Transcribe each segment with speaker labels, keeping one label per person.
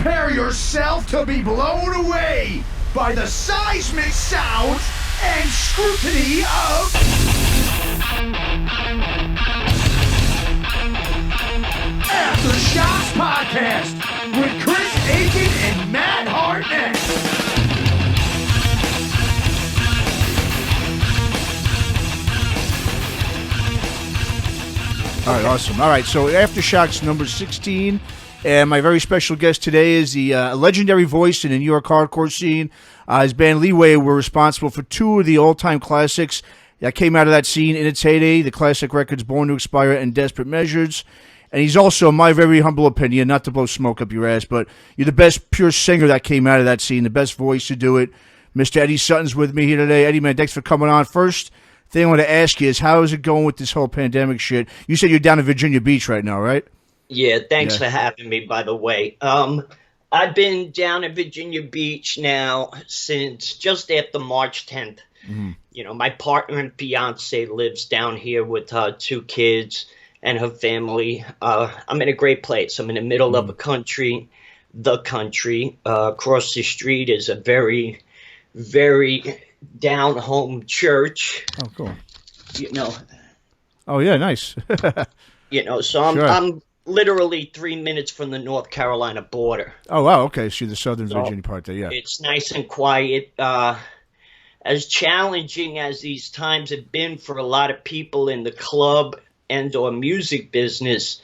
Speaker 1: Prepare yourself to be blown away by the seismic sounds and scrutiny of Aftershocks Podcast with Chris Aiken and Matt Hartnett.
Speaker 2: All right, awesome. All right, so Aftershocks number 16, and my very special guest today is the legendary voice in the New York hardcore scene. His band Leeway were responsible for two of the all-time classics that came out of that scene in its heyday, the classic records Born to Expire and Desperate Measures. And he's also, in my very humble opinion, not to blow smoke up your ass, but you're the best pure singer that came out of that scene, the best voice to do it. Mr. Eddie Sutton's with me here today. Eddie, man, thanks for coming on. First thing I want to ask you is, how is it going with this whole pandemic shit? You said you're down in Virginia Beach right now, right?
Speaker 3: Yeah, thanks for having me, by the way. I've been down in Virginia Beach now since just after March 10th. Mm-hmm. You know, my partner and fiance lives down here with her two kids and her family. I'm in a great place. I'm in the middle of the country. Across the street is a very, very down-home church.
Speaker 2: Oh, cool.
Speaker 3: You know.
Speaker 2: Oh, yeah, nice.
Speaker 3: You know, so I'm literally 3 minutes from the North Carolina border.
Speaker 2: Oh, wow, okay. So the southern Virginia part there, yeah.
Speaker 3: It's nice and quiet. As challenging as these times have been for a lot of people in the club and or music business,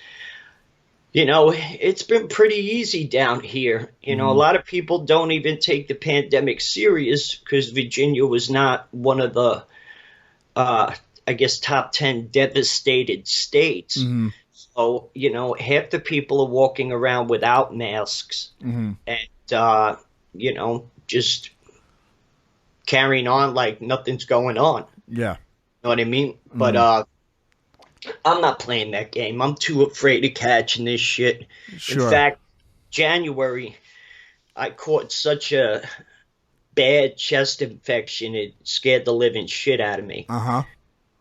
Speaker 3: you know, it's been pretty easy down here. You know, a lot of people don't even take the pandemic serious because Virginia was not one of the, I guess, top 10 devastated states. Mm-hmm. So, you know, half the people are walking around without masks and, you know, just carrying on like nothing's going on.
Speaker 2: Yeah.
Speaker 3: You know what I mean? But I'm not playing that game. I'm too afraid of catching this shit. Sure. In fact, January, I caught such a bad chest infection, it scared the living shit out of me. Uh-huh.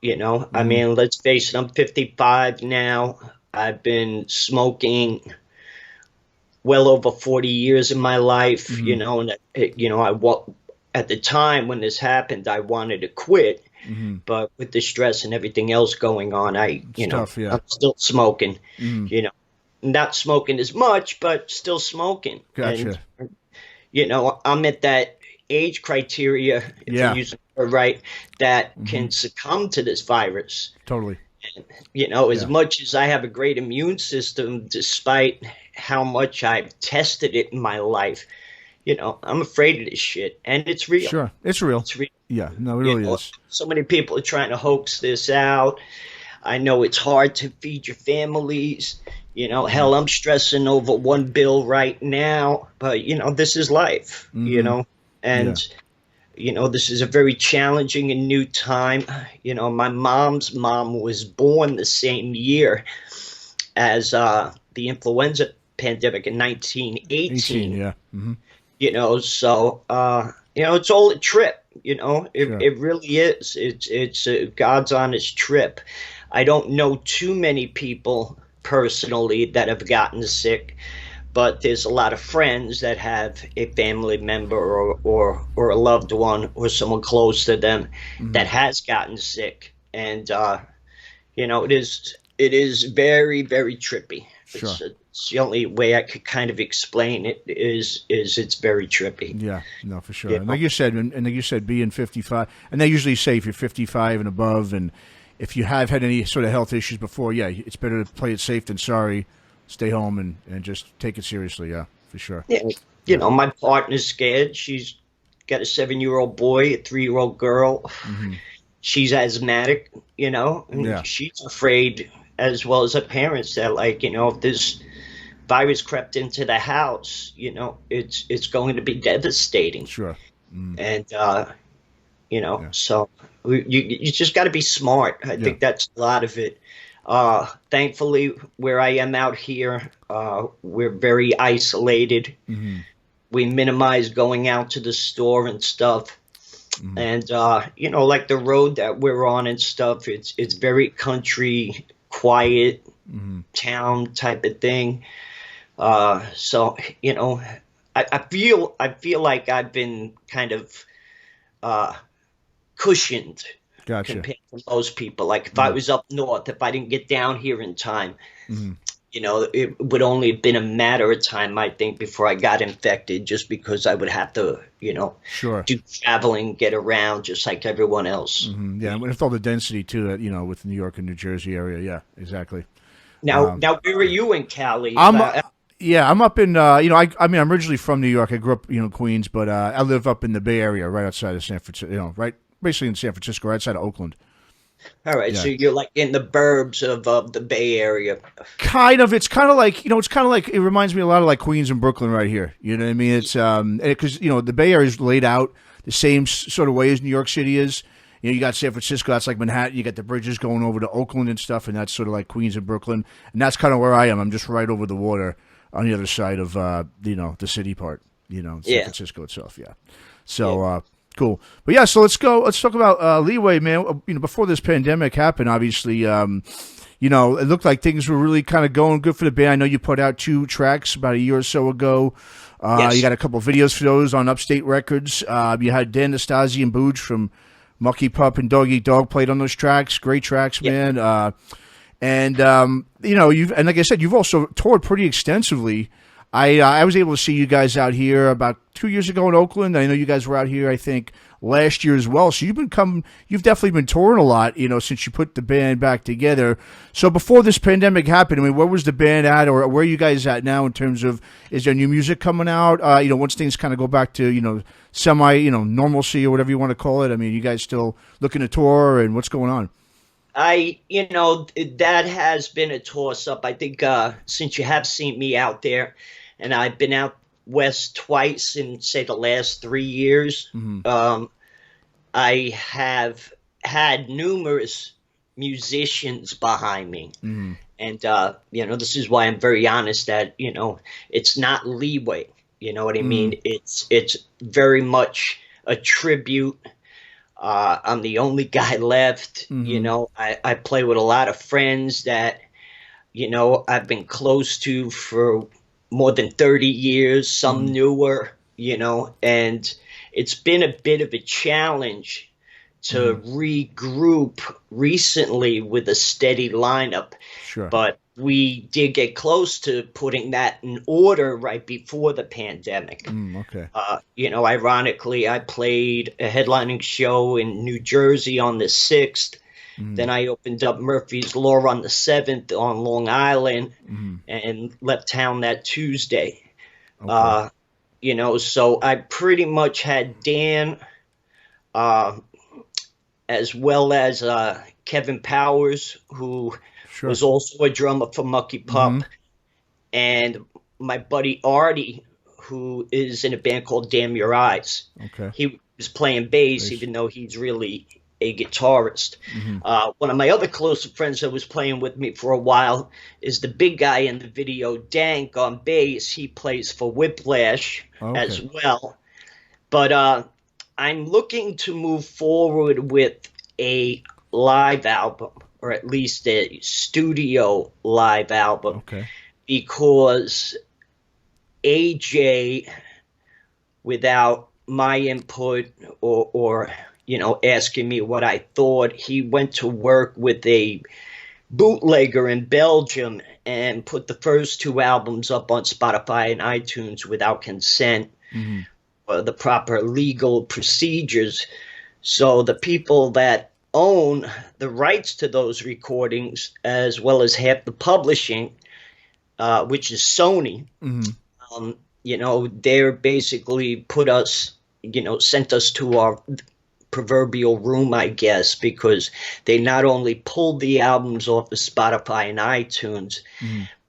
Speaker 3: You know, I mean, let's face it, I'm 55 now. I've been smoking well over 40 years of my life, you know, and, you know, at the time when this happened, I wanted to quit. But with the stress and everything else going on, I'm still smoking, you know, not smoking as much, but still smoking.
Speaker 2: Gotcha.
Speaker 3: And, you know, I'm at that age criteria, if you're using it right, that can succumb to this virus.
Speaker 2: Totally.
Speaker 3: And, you know, as much as I have a great immune system, despite how much I've tested it in my life, you know, I'm afraid of this shit, and it's real.
Speaker 2: Sure, it's real.
Speaker 3: It's real.
Speaker 2: Yeah, no, it really is.
Speaker 3: So many people are trying to hoax this out. I know it's hard to feed your families. You know, hell, I'm stressing over one bill right now, but, you know, this is life, you know, and, you know, this is a very challenging and new time. You know, my mom's mom was born the same year as the influenza pandemic in 1918.
Speaker 2: Yeah. Mm-hmm.
Speaker 3: You know, so, you know, it's all a trip, you know, it really is. It's a God's honest trip. I don't know too many people personally that have gotten sick, but there's a lot of friends that have a family member or a loved one or someone close to them that has gotten sick. And, you know, it is very, very trippy.
Speaker 2: Sure.
Speaker 3: It's the only way I could kind of explain it is it's very trippy.
Speaker 2: Yeah, no, for sure. And like you said, being 55, and they usually say if you're 55 and above, and if you have had any sort of health issues before, it's better to play it safe than sorry. Stay home and just take it seriously. Yeah, for sure.
Speaker 3: Yeah, you know, my partner's scared. She's got a 7-year-old boy, a 3-year-old girl. She's asthmatic, you know, and she's afraid, as well as her parents, that, like, you know, if this virus crept into the house, you know, it's going to be devastating.
Speaker 2: Sure.
Speaker 3: And, you know, so you just got to be smart. I think that's a lot of it. Thankfully, where I am out here, we're very isolated. We minimize going out to the store and stuff. And, you know, like the road that we're on and stuff, it's very country, quiet town type of thing. So I feel like I've been kind of cushioned
Speaker 2: Gotcha.
Speaker 3: compared to most people. Like if I was up north, if I didn't get down here in time, it would only have been a matter of time, I think, before I got infected, just because I would have to,
Speaker 2: Sure.
Speaker 3: do traveling, get around just like everyone else.
Speaker 2: Yeah, and with all the density too, that with New York and New Jersey area, yeah, exactly.
Speaker 3: Now, where are you in Cali?
Speaker 2: I'm up in I mean I'm originally from New York. I grew up Queens, but I live up in the Bay Area, right outside of San Francisco. Right, basically in San Francisco, right outside of Oakland.
Speaker 3: All right,
Speaker 2: Yeah.
Speaker 3: so you're like in the burbs of the Bay Area.
Speaker 2: Kind of. It's kind of like it reminds me a lot of like Queens and Brooklyn right here. You know what I mean? It's because the Bay Area is laid out the same sort of way as New York City is. You got San Francisco, that's like Manhattan. You got the bridges going over to Oakland and stuff, and that's sort of like Queens and Brooklyn. And that's kind of where I am. I'm just right over the water on the other side of the city part. San Francisco itself. Yeah. So. Cool. But yeah, so let's go. Let's talk about Leeway, man. Before this pandemic happened, obviously, it looked like things were really kind of going good for the band. I know you put out 2 tracks about a year or so ago.
Speaker 3: Yes.
Speaker 2: You got a couple of videos for those on Upstate Records. You had Dan Nastasi and Booge from Mucky Pup and Dog Eat Dog played on those tracks. Great tracks, man. And like I said, you've also toured pretty extensively. I was able to see you guys out here about 2 years ago in Oakland. I know you guys were out here, I think, last year as well. So you've definitely been touring a lot, since you put the band back together. So before this pandemic happened, I mean, where was the band at, or where are you guys at now in terms of, is there new music coming out? Once things kind of go back to, semi, normalcy or whatever you want to call it. I mean, you guys still looking to tour, and what's going on?
Speaker 3: That has been a toss up. I think since you have seen me out there, and I've been out west twice in, say, the last 3 years, I have had numerous musicians behind me. And, this is why I'm very honest that, it's not Leeway. You know what I mean? It's very much a tribute. I'm the only guy left. I play with a lot of friends that, I've been close to for more than 30 years, some newer, and it's been a bit of a challenge to regroup recently with a steady lineup.
Speaker 2: Sure.
Speaker 3: But we did get close to putting that in order right before the pandemic.
Speaker 2: Okay.
Speaker 3: Ironically, I played a headlining show in New Jersey on the 6th. Then I opened up Murphy's Law on the 7th on Long Island and left town that Tuesday.
Speaker 2: Okay.
Speaker 3: So I pretty much had Dan as well as Kevin Powers, who was also a drummer for Mucky Pup, and my buddy Artie, who is in a band called Damn Your Eyes.
Speaker 2: Okay.
Speaker 3: He was playing bass, even though he's really a guitarist. One of my other close friends that was playing with me for a while is the big guy in the video, Dank, on bass. He plays for Whiplash as well. But I'm looking to move forward with a live album, or at least a studio live album, because AJ, without my input or asking me what I thought, he went to work with a bootlegger in Belgium and put the first 2 albums up on Spotify and iTunes without consent or the proper legal procedures. So the people that own the rights to those recordings, as well as half the publishing, which is Sony, they're basically put us, sent us to our proverbial room, I guess, because they not only pulled the albums off of Spotify and iTunes,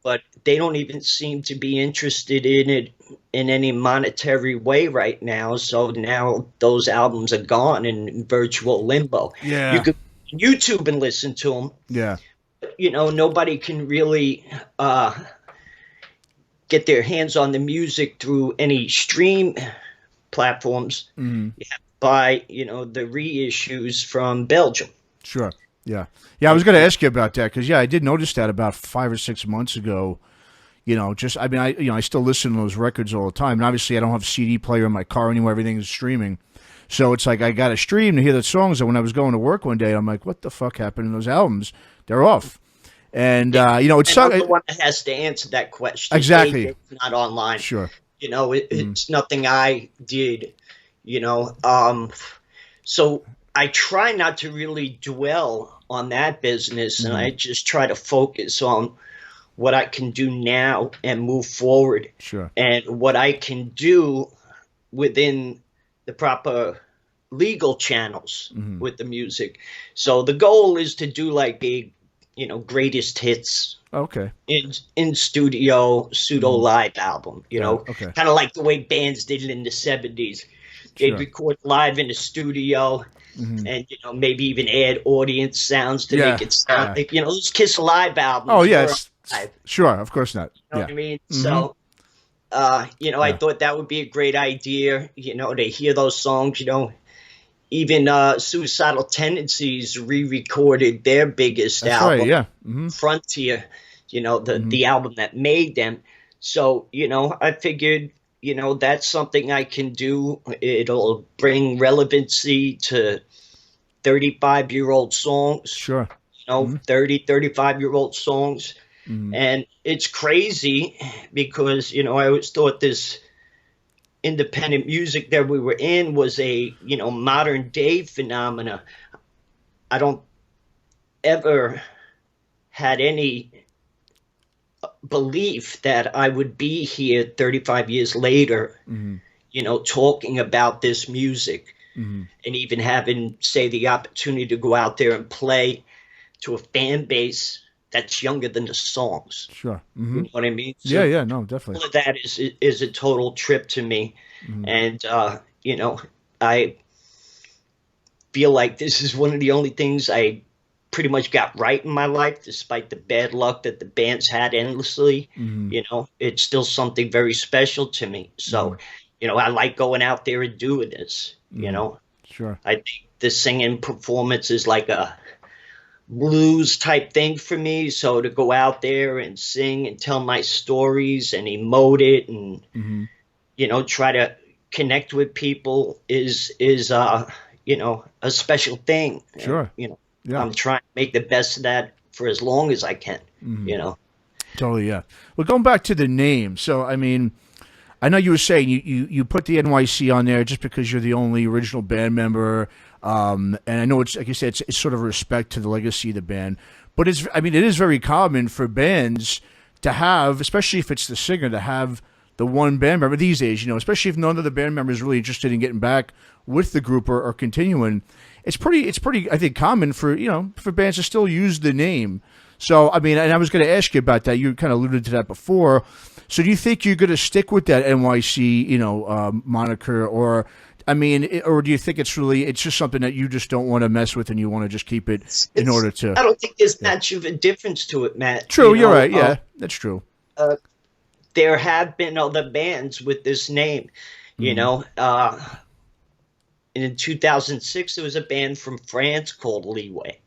Speaker 3: but they don't even seem to be interested in it in any monetary way right now. So now those albums are gone in virtual limbo.
Speaker 2: Yeah.
Speaker 3: You could YouTube and listen to them.
Speaker 2: Yeah.
Speaker 3: Nobody can really get their hands on the music through any stream platforms. By the reissues from Belgium.
Speaker 2: Sure. Yeah. I was going to ask you about that because I did notice that about 5 or 6 months ago. just I mean, I still listen to those records all the time. And obviously, I don't have a CD player in my car anymore. Everything is streaming. So it's like I got to stream to hear the songs. And when I was going to work one day, I'm like, what the fuck happened to those albums? They're off. And, it's
Speaker 3: I'm the one that has to answer that question.
Speaker 2: Exactly.
Speaker 3: It's not online.
Speaker 2: Sure.
Speaker 3: It's nothing I did, So I try not to really dwell on that business, and I just try to focus on what I can do now and move forward.
Speaker 2: Sure.
Speaker 3: And what I can do within the proper legal channels with the music. So the goal is to do like a, greatest hits.
Speaker 2: Okay.
Speaker 3: In studio pseudo live album,
Speaker 2: okay.
Speaker 3: Kind of like the way bands did it in the 70s. They'd record live in the studio and, maybe even add audience sounds to make it sound like, those Kiss Live albums.
Speaker 2: Oh, yes. Sure, of course not.
Speaker 3: You know what I mean? So, I thought that would be a great idea, to hear those songs, Even Suicidal Tendencies re-recorded their biggest album,
Speaker 2: right, yeah.
Speaker 3: Frontier, the album that made them. So, I figured, that's something I can do. It'll bring relevancy to 35-year-old songs.
Speaker 2: Sure.
Speaker 3: 30, 35-year-old songs. And it's crazy because, I always thought this independent music that we were in was a, modern day phenomena. I don't ever had any belief that I would be here 35 years later, talking about this music and even having, say, the opportunity to go out there and play to a fan base that's younger than the songs.
Speaker 2: Sure.
Speaker 3: You know what I mean? So
Speaker 2: yeah, no, definitely.
Speaker 3: all of that is a total trip to me. And, I feel like this is one of the only things I pretty much got right in my life, despite the bad luck that the band's had endlessly. It's still something very special to me. So, I like going out there and doing this,
Speaker 2: Sure.
Speaker 3: I think the singing performance is like a blues type thing for me. So to go out there and sing and tell my stories and emote it and, try to connect with people is a special thing.
Speaker 2: Sure.
Speaker 3: I'm trying to make the best of that for as long as I can,
Speaker 2: Totally, yeah. Well, going back to the name. So, I mean, I know you were saying you put the NYC on there just because you're the only original band member. And I know it's, like you said, it's sort of a respect to the legacy of the band. But it is very common for bands to have, especially if it's the singer, to have the one band member these days, especially if none of the band members is really interested in getting back with the group or continuing. It's pretty, I think, common for bands to still use the name. So, I mean, and I was going to ask you about that. You kind of alluded to that before. So do you think you're going to stick with that NYC, moniker, or do you think it's just something that you just don't want to mess with and you want to just keep it in order to?
Speaker 3: I don't think there's much of a difference to it, Matt.
Speaker 2: True, you're right. Yeah, that's true.
Speaker 3: There have been other bands with this name, in 2006, there was a band from France called Leeway.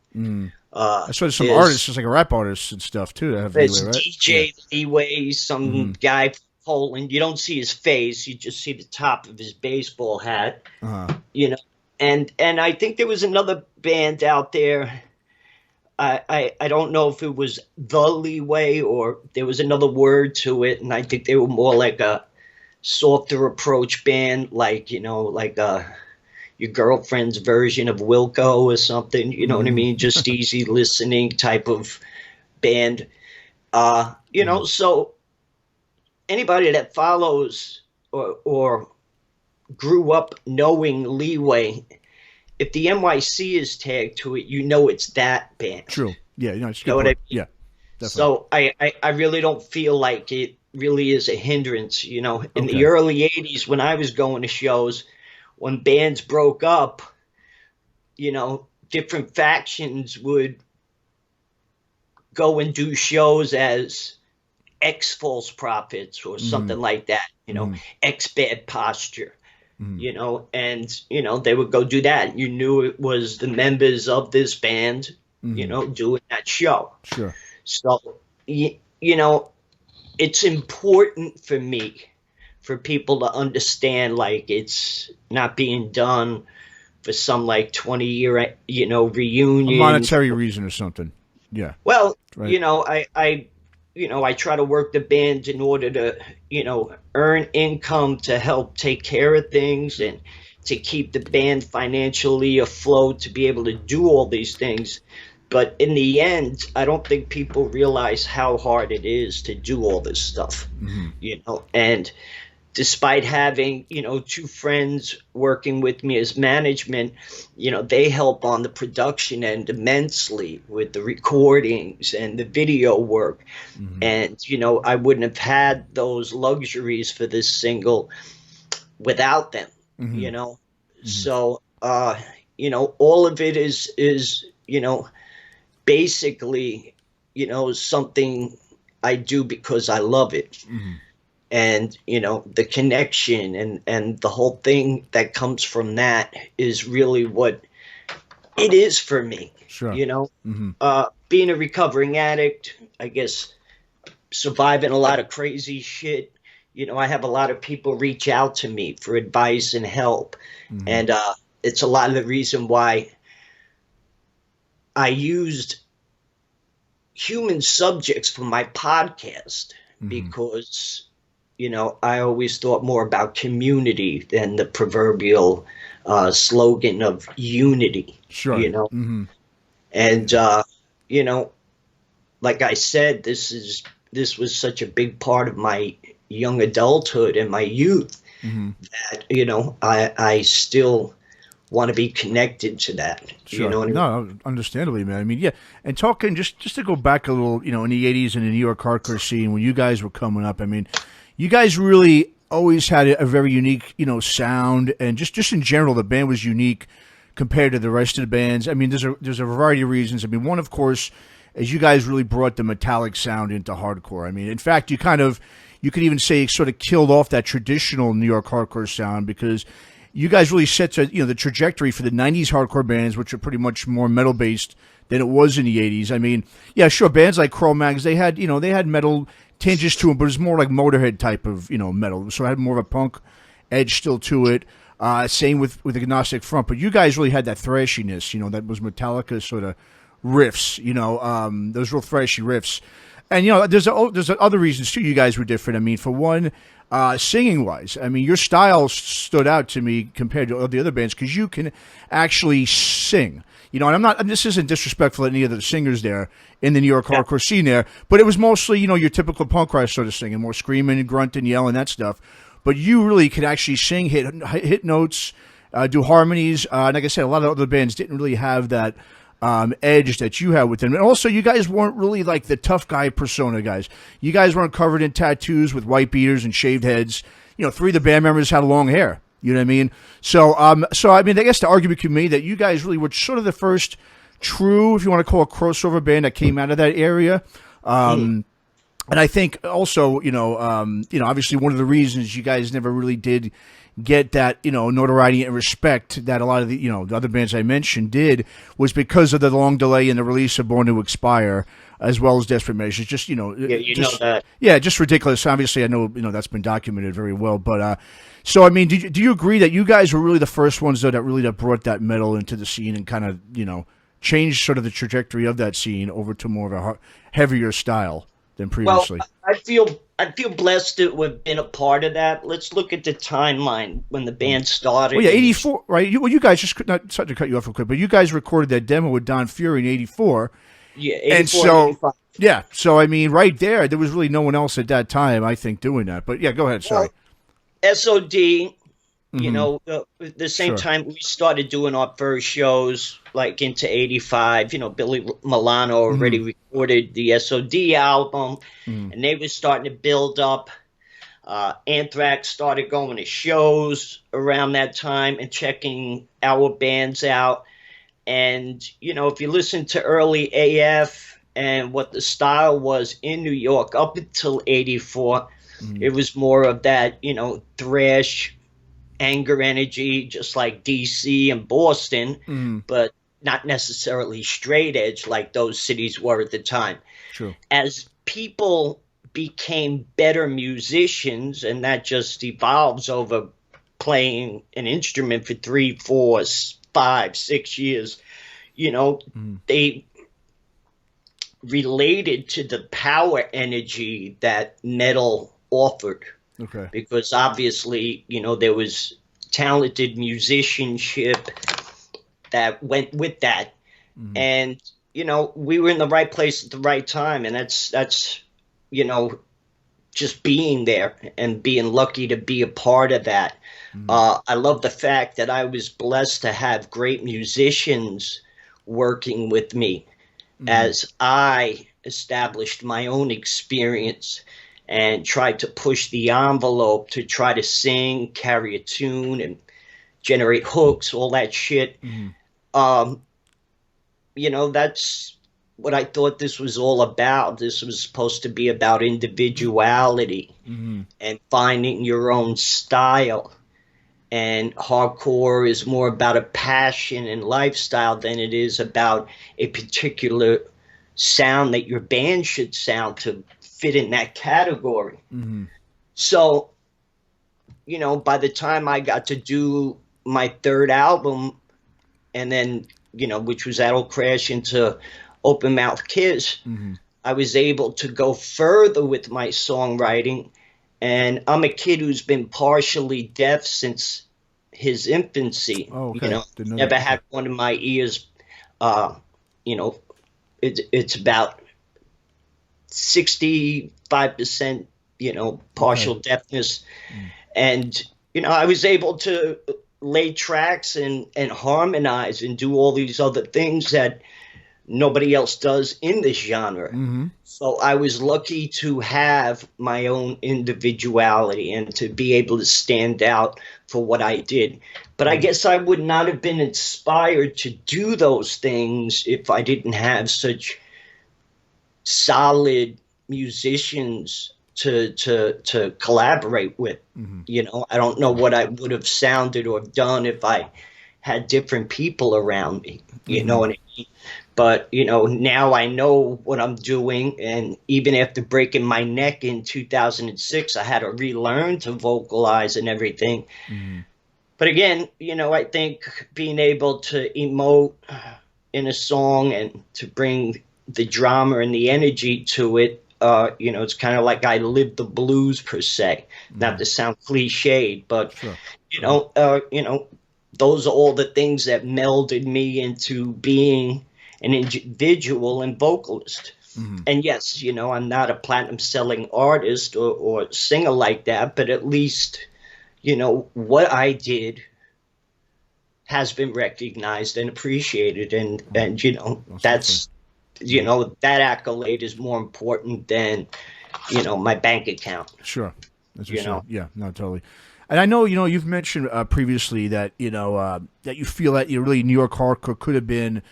Speaker 2: I saw some artists, just like rap artists and stuff too, that have Leeway, right?
Speaker 3: DJ Leeway, some guy from Poland. You don't see his face; you just see the top of his baseball hat. And I think there was another band out there. I don't know if it was the Leeway or there was another word to it, and I think they were more like a softer approach band, like your girlfriend's version of Wilco or something, you know what I mean? Just easy listening type of band. So anybody that follows or grew up knowing Leeway, if the NYC is tagged to it, it's that band.
Speaker 2: True. Yeah, it's
Speaker 3: what I mean?
Speaker 2: Yeah, definitely.
Speaker 3: So I really don't feel like it really is a hindrance, In the early 80s when I was going to shows, when bands broke up, different factions would go and do shows as X False Prophets or something like that, X Bad Posture, and, they would go do that. You knew it was the members of this band, doing that show.
Speaker 2: Sure.
Speaker 3: So, it's important for me, for people to understand, like, it's not being done for some like 20-year, reunion.
Speaker 2: A monetary reason or something. Yeah.
Speaker 3: Well,
Speaker 2: right.
Speaker 3: I try to work the bands in order to, earn income to help take care of things and to keep the band financially afloat, to be able to do all these things. But in the end, I don't think people realize how hard it is to do all this stuff, and despite having, two friends working with me as management, they help on the production end immensely with the recordings and the video work. And, I wouldn't have had those luxuries for this single without them, So, all of it is, basically, something I do because I love it. And, the connection and the whole thing that comes from that is really what it is for me.
Speaker 2: Sure.
Speaker 3: Being a recovering addict, I guess, surviving a lot of crazy shit. I have a lot of people reach out to me for advice and help. And it's a lot of the reason why I used human subjects for my podcast, because I always thought more about community than the proverbial slogan of unity.
Speaker 2: Sure.
Speaker 3: And like I said, this was such a big part of my young adulthood and my youth that I still want to be connected to that.
Speaker 2: Sure.
Speaker 3: You know what I mean?
Speaker 2: No, understandably, man. I mean, yeah. And talking just to go back a little, in the 80s in the New York hardcore scene when you guys were coming up, I mean, you guys really always had a very unique, sound, and just in general, the band was unique compared to the rest of the bands. I mean, there's a variety of reasons. I mean, one, of course, is you guys really brought the metallic sound into hardcore. I mean, in fact, you could even say sort of killed off that traditional New York hardcore sound, because you guys really set the trajectory for the 90s hardcore bands, which are pretty much more metal based than it was in the 80s. I mean, yeah, sure, bands like Cro-Mags, they had metal tinges to them, but it was more like Motorhead type of, metal. So it had more of a punk edge still to it. Same with Agnostic Front. But you guys really had that thrashiness, that was Metallica sort of riffs, those real thrashy riffs. And, there's other reasons, too, you guys were different. I mean, for one, singing-wise, I mean, your style stood out to me compared to the other bands because you can actually sing. And this isn't disrespectful to any of the singers there in the New York hardcore scene there, but it was mostly, your typical punk rock sort of singing, more screaming and grunting, yelling, that stuff. But you really could actually sing, hit notes, do harmonies. And like I said, a lot of other bands didn't really have that edge that you had with them. And also, you guys weren't really like the tough guy persona guys. You guys weren't covered in tattoos with white beaters and shaved heads. 3 of the band members had long hair. You know what I mean? So I mean, I guess the argument could be made that you guys really were sort of the first true, if you want to call it, crossover band that came out of that area. And I think also, obviously one of the reasons you guys never really did get that, notoriety and respect that a lot of the, the other bands I mentioned did was because of the long delay in the release of Born to Expire, as well as Desperate Measures. Just,
Speaker 3: know that.
Speaker 2: Yeah, just ridiculous. Obviously, I know, that's been documented very well. But, so, I mean, do you agree that you guys were really the first ones, though, that brought that metal into the scene and kind of, changed sort of the trajectory of that scene over to more of a heavier style than previously?
Speaker 3: Well, I feel blessed to have been a part of that. Let's look at the timeline when the band started.
Speaker 2: Well, yeah, 84, right? You guys just not sorry to cut you off real quick, but you guys recorded that demo with Don Fury in 84.
Speaker 3: Yeah, 84,
Speaker 2: and so
Speaker 3: 85.
Speaker 2: Yeah, so I mean, right there was really no one else at that time, I think, doing that. But yeah, go ahead. Sorry.
Speaker 3: Well, SOD. The same time we started doing our first shows, like into 85, Billy Milano already recorded the SOD album, and they were starting to build up. Anthrax started going to shows around that time and checking our bands out. And, if you listen to early AF and what the style was in New York up until 84, it was more of that, thrash, anger energy, just like DC and Boston, but not necessarily straight edge like those cities were at the time.
Speaker 2: True.
Speaker 3: As people became better musicians, and that just evolves over playing an instrument for 3, 4, 5, 6 years. You know, they related to the power energy that metal offered.
Speaker 2: Okay.
Speaker 3: Because obviously, you know, there was talented musicianship that went with that. And, you know, we were in the right place at the right time. And that's, you know, just being there and being lucky to be a part of that. I love the fact that I was blessed to have great musicians working with me as I established my own experience and tried to push the envelope to try to sing, carry a tune, and generate hooks, all that shit. You know, that's what I thought this was all about. This was supposed to be about individuality and finding your own style. And hardcore is more about a passion and lifestyle than it is about a particular sound that your band should sound to fit in that category. So, you know, by the time I got to do my third album, and then, you know, which was That'll Crash into Open Mouth Kiss, I was able to go further with my songwriting. And I'm a kid who's been partially deaf since his infancy.
Speaker 2: Oh, okay.
Speaker 3: You know,
Speaker 2: Didn't know
Speaker 3: never
Speaker 2: that.
Speaker 3: had one of my ears. You know, it's about 65%, you know, partial deafness. And, you know, I was able to lay tracks and harmonize and do all these other things that nobody else does in this genre. So I was lucky to have my own individuality and to be able to stand out for what I did. But I guess I would not have been inspired to do those things if I didn't have such solid musicians to collaborate with. You know, I don't know what I would have sounded or done if I had different people around me. You know what I mean? But, you know, now I know what I'm doing. And even after breaking my neck in 2006, I had to relearn to vocalize and everything. But again, you know, I think being able to emote in a song and to bring the drama and the energy to it, you know, it's kind of like I live the blues per se. Not to sound cliched, but, you know, those are all the things that melded me into being an individual and vocalist. And yes, you know, I'm not a platinum selling artist or singer like that, but at least, you know, what I did has been recognized and appreciated. And you know, that's, you know, that accolade is more important than, you know, my bank account.
Speaker 2: Sure. That's
Speaker 3: you know?
Speaker 2: Yeah, no, totally. And I know, you know, you've mentioned previously that, you know, that you feel that really New York hardcore could have been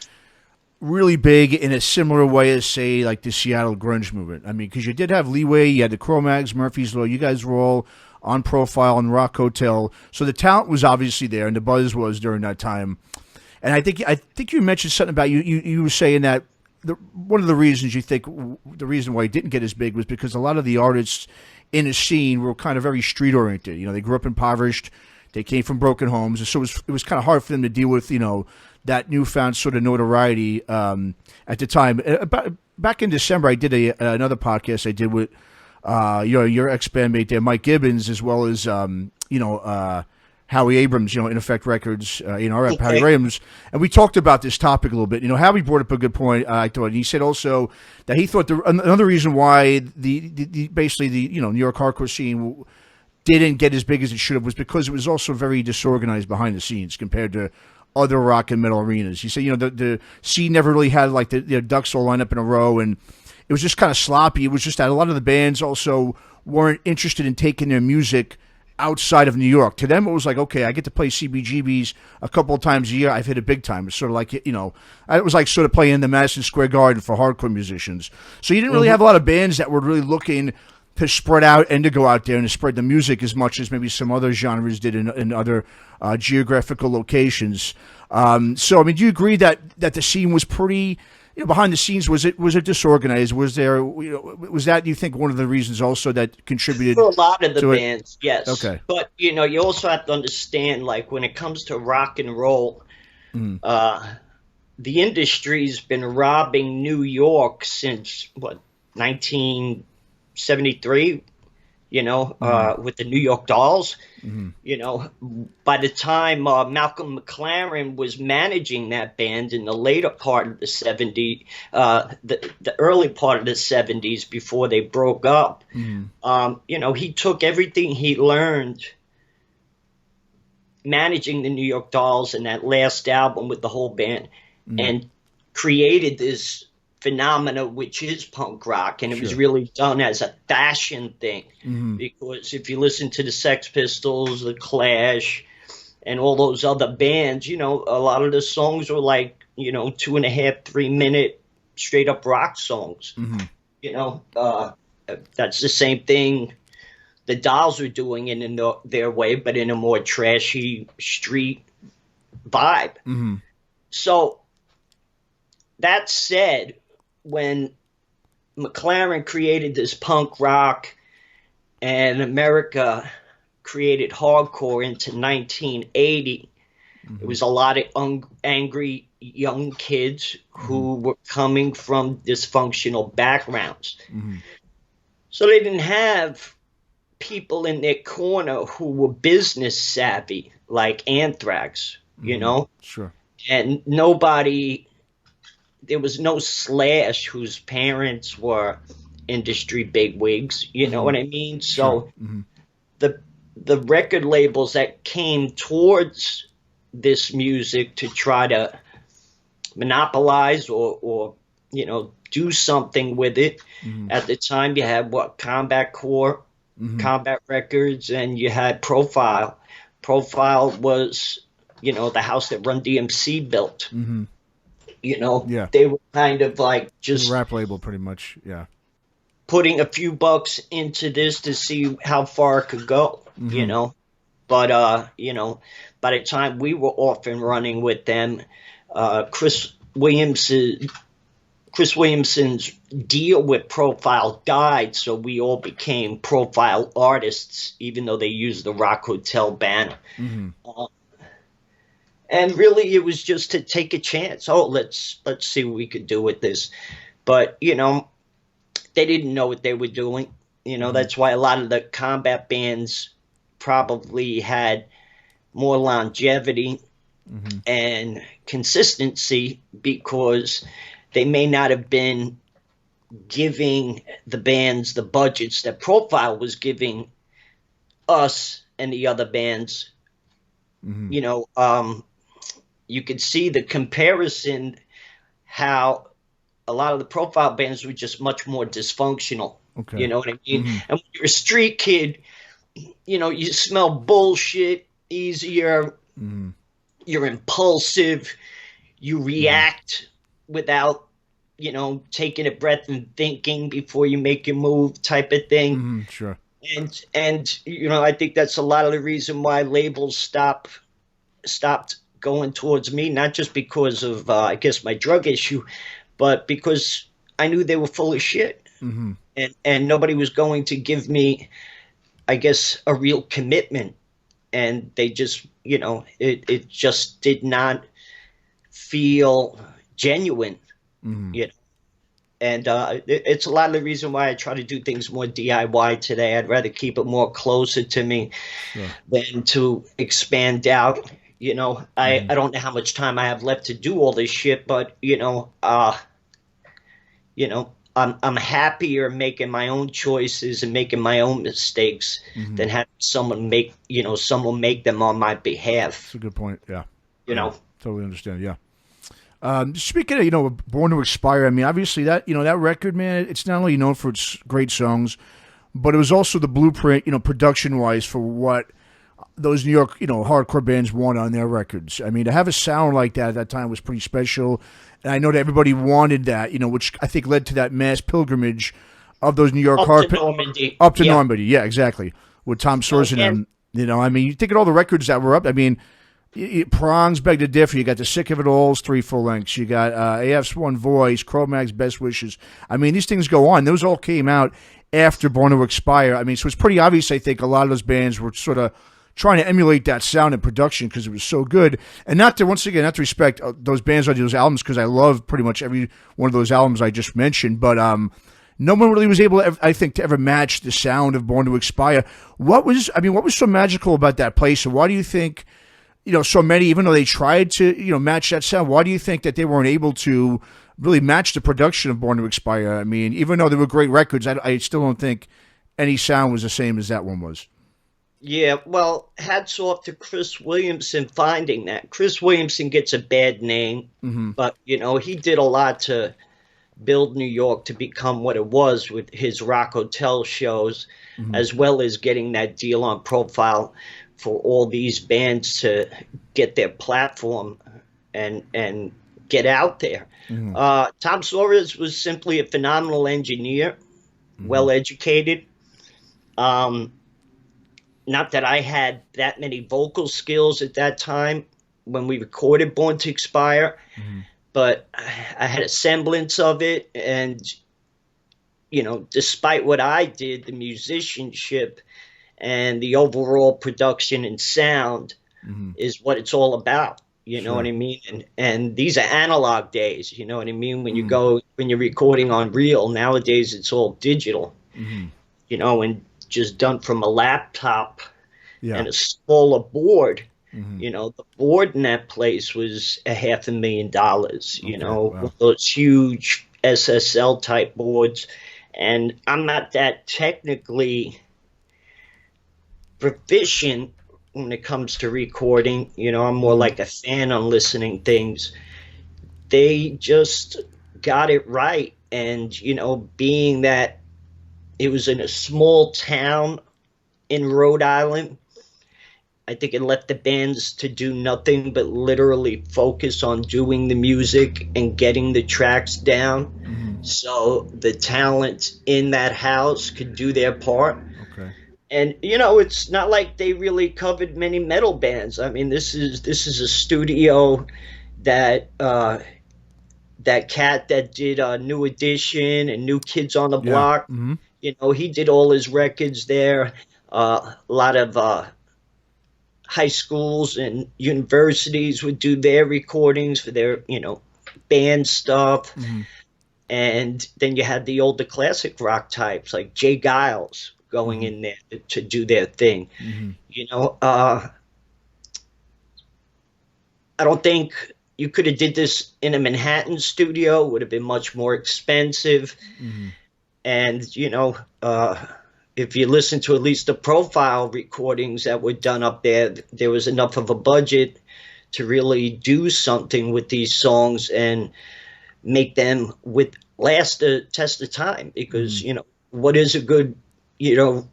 Speaker 2: really big in a similar way as, say, like the Seattle grunge movement. I mean, because you did have Leeway, you had the Cro-Mags, Murphy's Law, you guys were all on Profile and Rock Hotel, so the talent was obviously there, and the buzz was during that time. And I think you mentioned something about you were saying that one of the reasons you think the reason why it didn't get as big was because a lot of the artists in the scene were kind of very street oriented. You know, they grew up impoverished, they came from broken homes, and so it was kind of hard for them to deal with, you know, that newfound sort of notoriety at the time. Back in December, I did another podcast I did with your ex-bandmate there, Mike Gibbons, as well as Howie Abrams, you know, In Effect Records, Howie Abrams, and we talked about this topic a little bit. You know, Howie brought up a good point, I thought. He said also that he thought another reason why basically the New York hardcore scene didn't get as big as it should have was because it was also very disorganized behind the scenes compared to other rock and metal arenas. He said, you know, the scene never really had like the ducks all lined up in a row, and it was just kind of sloppy. It was just that a lot of the bands also weren't interested in taking their music outside of New York. To them, it was like, okay, I get to play CBGBs a couple of times a year. I've hit a big time. It's sort of like, you know, it was like sort of playing in the Madison Square Garden for hardcore musicians. So you didn't really have a lot of bands that were really looking to spread out and to go out there and to spread the music as much as maybe some other genres did in other geographical locations. So, I mean, do you agree that the scene was pretty, behind the scenes, was it disorganized? Was there, was that, you think, one of the reasons also that contributed
Speaker 3: for a lot of the
Speaker 2: to
Speaker 3: bands? Yes.
Speaker 2: Okay.
Speaker 3: But you also have to understand, like, when it comes to rock and roll, the industry's been robbing New York since 1973. With the New York Dolls. By the time Malcolm McLaren was managing that band in the later part of the 70s, the early part of the 70s before they broke up, he took everything he learned managing the New York Dolls and that last album with the whole band and created this phenomena, which is punk rock, and it was really done as a fashion thing. Because if you listen to the Sex Pistols, the Clash, and all those other bands, a lot of the songs were like 2.5, 3 minute straight up rock songs. That's the same thing the Dolls were doing in their way, but in a more trashy street vibe. So that said, when McLaren created this punk rock and America created hardcore into 1980, it was a lot of angry young kids who were coming from dysfunctional backgrounds. So they didn't have people in their corner who were business savvy, like Anthrax,
Speaker 2: Sure.
Speaker 3: And there was no Slash whose parents were industry bigwigs, you know what I mean? So the record labels that came towards this music to try to monopolize or do something with it. At the time, you had Combat Core, Combat Records, and you had Profile. Profile was, the house that Run DMC built. They were kind of like just
Speaker 2: a rap label, pretty much. Yeah,
Speaker 3: putting a few bucks into this to see how far it could go. But by the time we were off and running with them, Chris Williamson's deal with Profile died, so we all became Profile artists, even though they used the Rock Hotel banner. And really, it was just to take a chance. Oh, let's see what we could do with this. But, they didn't know what they were doing. That's why a lot of the combat bands probably had more longevity and consistency, because they may not have been giving the bands the budgets that Profile was giving us and the other bands. You could see the comparison, how a lot of the Profile bands were just much more dysfunctional.
Speaker 2: Okay.
Speaker 3: You know what I mean? And when you're a street kid, you smell bullshit easier. You're impulsive. You react without, taking a breath and thinking before you make your move, type of thing.
Speaker 2: Sure.
Speaker 3: And I think that's a lot of the reason why labels stopped going towards me, not just because of I guess my drug issue, but because I knew they were full of shit. And nobody was going to give me, I guess, a real commitment. And they just, it just did not feel genuine. And it's a lot of the reason why I try to do things more DIY today. I'd rather keep it more closer to me than to expand out. I don't know how much time I have left to do all this shit, but I'm happier making my own choices and making my own mistakes than having someone make them on my behalf.
Speaker 2: That's a good point. Yeah.
Speaker 3: Totally
Speaker 2: understand. Yeah. Speaking of, Born to Expire, I mean, obviously that record, man, it's not only known for its great songs, but it was also the blueprint, production-wise, for what those New York, hardcore bands want on their records. I mean, to have a sound like that at that time was pretty special, and I know that everybody wanted that, which I think led to that mass pilgrimage of those New York
Speaker 3: Normandy.
Speaker 2: Up to Normandy, yeah, exactly, with Tom Sorensen. I mean, you think of all the records that were up. I mean, Prongs beg to differ. You got The Sick of It All's 3 full lengths. You got AF's One Voice, Cro-Mag's Best Wishes. I mean, these things go on. Those all came out after Born to Expire. I mean, so it's pretty obvious, I think, a lot of those bands were sort of trying to emulate that sound and production because it was so good. And not to respect those bands or those albums, because I love pretty much every one of those albums I just mentioned, but no one really was able, I think, to ever match the sound of Born to Expire. What was so magical about that place, and why do you think, so many, even though they tried to, match that sound, why do you think that they weren't able to really match the production of Born to Expire? I mean, even though they were great records, I still don't think any sound was the same as that one was.
Speaker 3: Yeah, well, hats off to Chris Williamson finding that. Chris Williamson gets a bad name, but, he did a lot to build New York to become what it was with his Rock Hotel shows, as well as getting that deal on Profile for all these bands to get their platform and get out there. Tom Suarez was simply a phenomenal engineer, well-educated. Not that I had that many vocal skills at that time when we recorded Born to Expire, but I had a semblance of it. And, despite what I did, the musicianship and the overall production and sound is what it's all about. You know what I mean? And these are analog days, you know what I mean? When when you're recording on reel, nowadays it's all digital, and just done from a laptop and a smaller board. The board in that place was $500,000, with those huge SSL type boards. And I'm not that technically proficient when it comes to recording. I'm more like a fan on listening things. They just got it right. And, being that it was in a small town in Rhode Island, I think it left the bands to do nothing but literally focus on doing the music and getting the tracks down. So the talent in that house could do their part.
Speaker 2: Okay.
Speaker 3: And, it's not like they really covered many metal bands. I mean, this is a studio that that cat that did New Edition and New Kids on the Block, he did all his records there. A lot of high schools and universities would do their recordings for their, band stuff. And then you had the older classic rock types like Jay Giles going in there to do their thing. I don't think you could have did this in a Manhattan studio. It would have been much more expensive. And, if you listen to at least the Profile recordings that were done up there, there was enough of a budget to really do something with these songs and make them last the test of time. Because, what is a good,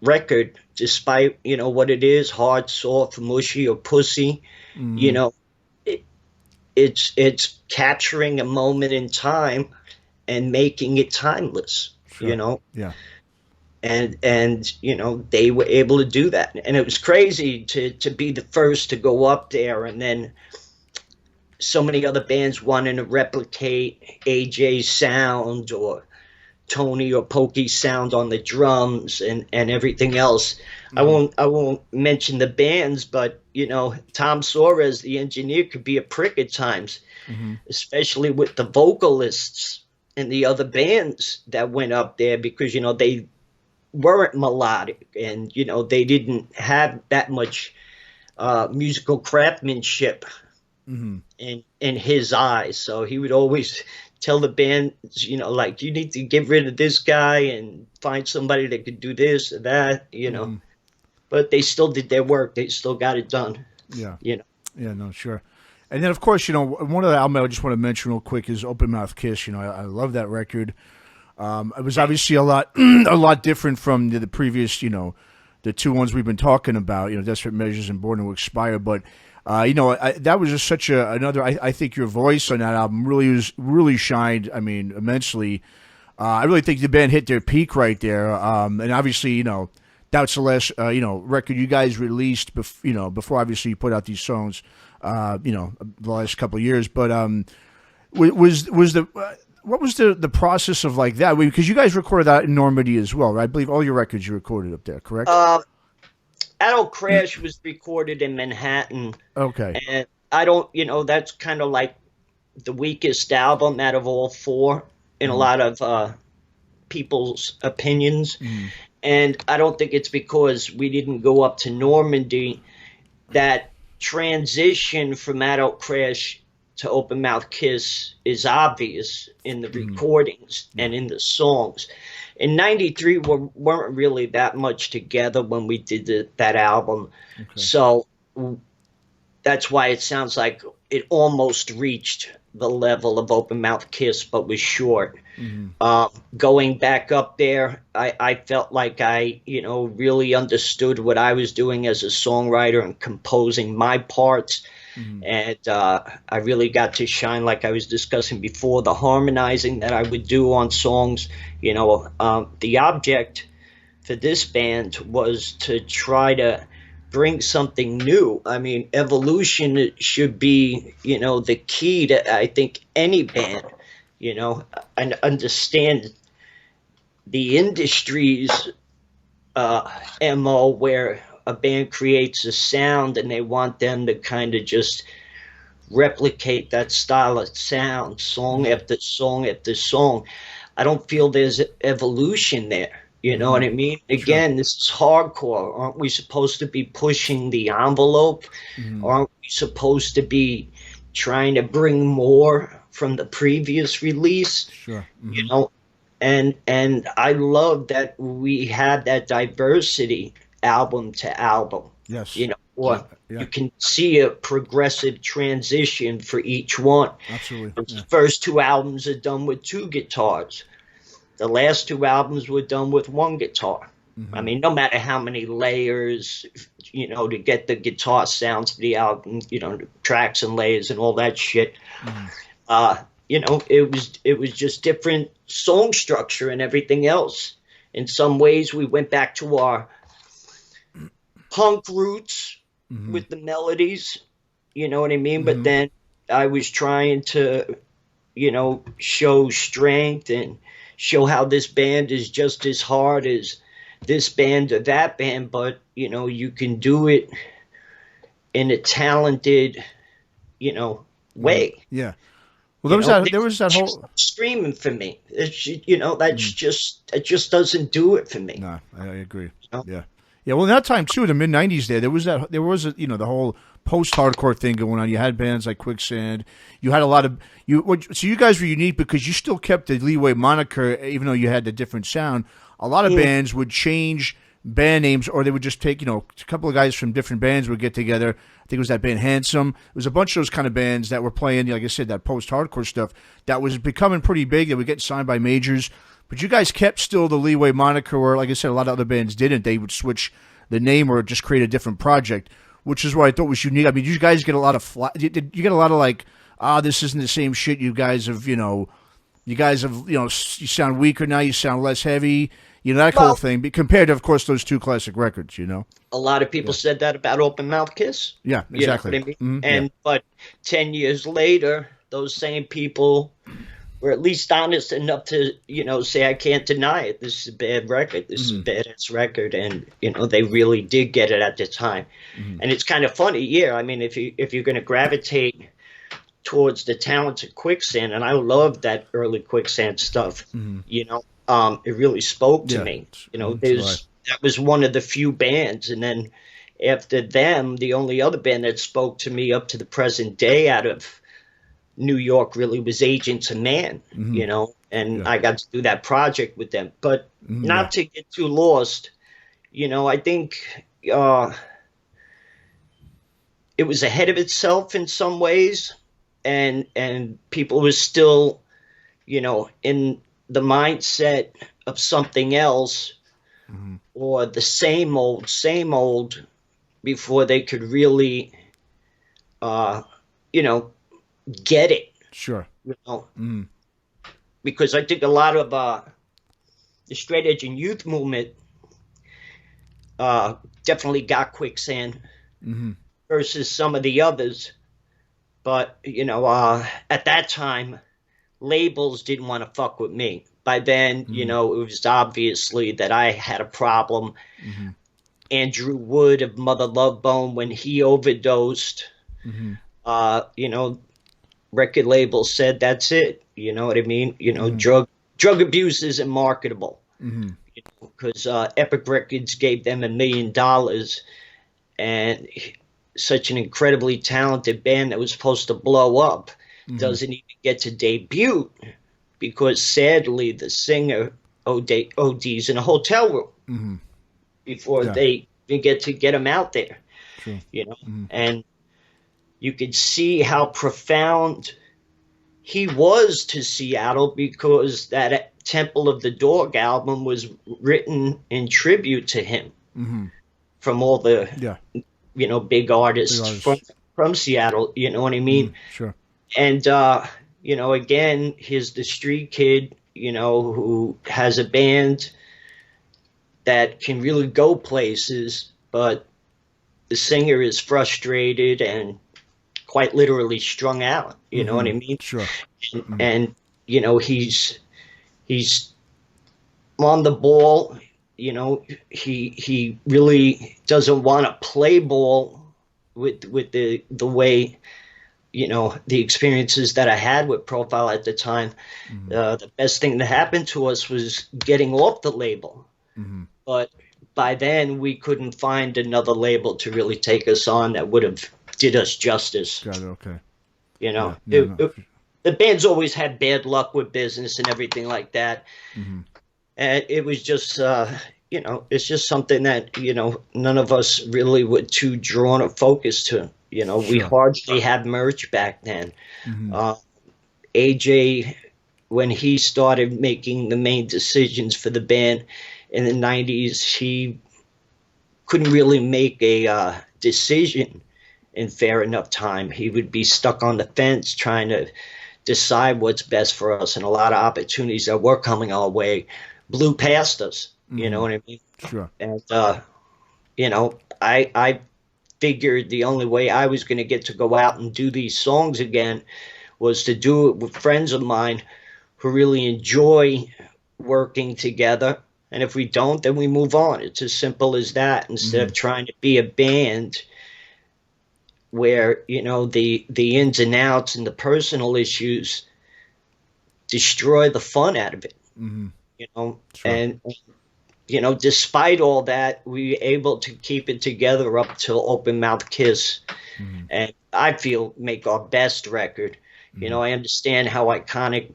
Speaker 3: record, despite, what it is, hard, soft, mushy, or pussy, it's capturing a moment in time and making it timeless,
Speaker 2: Yeah.
Speaker 3: And they were able to do that. And it was crazy to be the first to go up there, and then so many other bands wanting to replicate AJ's sound or Tony or Pokey's sound on the drums and everything else. I won't mention the bands, but Tom Suarez, the engineer, could be a prick at times, especially with the vocalists and the other bands that went up there, because they weren't melodic, and they didn't have that much musical craftsmanship in his eyes. So he would always tell the bands, like, you need to get rid of this guy and find somebody that could do this or that, But they still did their work. They still got it done.
Speaker 2: Yeah. Yeah, no, sure. And then, of course, one of the albums I just want to mention real quick is Open Mouth Kiss. I love that record. It was obviously a lot different from the previous, the two ones we've been talking about, Desperate Measures and Born to Expire. But, that was just such another. I think your voice on that album really shined. I mean, immensely. I really think the band hit their peak right there. And obviously, That's the last, record you guys released, before obviously you put out these songs. the last couple of years. But was the what was the process of like that? Because you guys recorded that in Normandy as well, right? I believe all your records you recorded up there, correct?
Speaker 3: Adult Crash was recorded in Manhattan.
Speaker 2: Okay.
Speaker 3: And I don't, that's kind of like the weakest album out of all four in a lot of people's opinions. And I don't think it's because we didn't go up to Normandy. That transition from Adult Crash to Open Mouth Kiss is obvious in the recordings and in the songs. In '93, we weren't really that much together when we did that album. Okay. So that's why it sounds like it almost reached the level of Open Mouth Kiss, but was short. Going back up there, I felt like I, really understood what I was doing as a songwriter and composing my parts. And I really got to shine, like I was discussing before, the harmonizing that I would do on songs. The object for this band was to try to bring something new. I mean, evolution should be, the key to, I think, any band, and understand the industry's MO, where a band creates a sound and they want them to kind of just replicate that style of sound, song after song after song. I don't feel there's evolution there. You know what I mean? Again, this is hardcore. Aren't we supposed to be pushing the envelope? Aren't we supposed to be trying to bring more from the previous release? And I love that we have that diversity album to album.
Speaker 2: Yes.
Speaker 3: You can see a progressive transition for each one.
Speaker 2: Absolutely.
Speaker 3: The first two albums are done with two guitars. The last two albums were done with one guitar. I mean, no matter how many layers, to get the guitar sounds for the album, tracks and layers and all that shit. It was just different song structure and everything else. In some ways, we went back to our punk roots with the melodies, you know what I mean? But then I was trying to, show strength and show how this band is just as hard as this band or that band, but, you can do it in a talented, way.
Speaker 2: Yeah. Well, there was that whole
Speaker 3: screaming for me. It's, it just doesn't do it for me.
Speaker 2: No, I agree. Yeah. Yeah, well, in that time too, the mid '90s, there was the whole post-hardcore thing going on. You had bands like Quicksand. You had a lot of so you guys were unique because you still kept the Leeway moniker, even though you had the different sound. A lot of bands would change band names, or they would just take a couple of guys from different bands would get together. I think it was that band Handsome. It was a bunch of those kind of bands that were playing, like I said, that post-hardcore stuff that was becoming pretty big. They would get signed by majors. But you guys kept still the Leeway moniker, where, like I said, a lot of other bands didn't. They would switch the name or just create a different project, which is what I thought was unique. I mean, you guys get a lot of you get a lot of like, this isn't the same shit. You guys have, you sound weaker now. You sound less heavy. That whole thing. Compared to, of course, those two classic records.
Speaker 3: A lot of people said that about Open Mouth Kiss.
Speaker 2: Yeah, exactly.
Speaker 3: You know what I mean? But 10 years later, those same people were at least honest enough to, say, I can't deny it. This is a bad record. This is a badass record. And, they really did get it at the time. And it's kind of funny. I mean, if you're going to gravitate towards the talents of Quicksand, and I love that early Quicksand stuff, it really spoke to me. That was one of the few bands. And then after them, the only other band that spoke to me up to the present day out of New York really was Agents of Man, and I got to do that project with them. But not to get too lost, I think it was ahead of itself in some ways, and people were still, in the mindset of something else or the same old before they could really, get it.
Speaker 2: Sure.
Speaker 3: Because I think a lot of the straight edge and youth movement definitely got Quicksand versus some of the others. But, at that time, labels didn't want to fuck with me. By then, it was obviously that I had a problem. Mm-hmm. Andrew Wood of Mother Love Bone, when he overdosed, record labels said, that's it. You know what I mean? Drug abuse isn't marketable. Because Epic Records gave them $1 million, and such an incredibly talented band that was supposed to blow up doesn't even get to debut because sadly the singer ODs in a hotel room before they even get him out there. True. And you could see how profound he was to Seattle because that Temple of the Dog album was written in tribute to him from all the big artists from Seattle, you know what I mean?
Speaker 2: Sure.
Speaker 3: And again, here's the street kid, who has a band that can really go places, but the singer is frustrated and quite literally strung out, you know what I mean?
Speaker 2: Sure.
Speaker 3: And he's on the ball, he really doesn't want to play ball with the way, the experiences that I had with Profile at the time. The best thing that happened to us was getting off the label. But by then we couldn't find another label to really take us on that would have did us justice.
Speaker 2: Got it, okay.
Speaker 3: The band's always had bad luck with business and everything like that. And it was just, it's just something that, none of us really were too drawn or focused to. We hardly had merch back then. AJ, when he started making the main decisions for the band in the 90s, he couldn't really make a decision in fair enough time. He would be stuck on the fence trying to decide what's best for us, and a lot of opportunities that were coming our way blew past us. You know what I mean?
Speaker 2: Sure.
Speaker 3: And I figured the only way I was going to get to go out and do these songs again was to do it with friends of mine who really enjoy working together. And if we don't, then we move on. It's as simple as that. Instead of trying to be a band where, the ins and outs and the personal issues destroy the fun out of it. Sure. And despite all that, we were able to keep it together up till Open Mouth Kiss. And I feel make our best record. I understand how iconic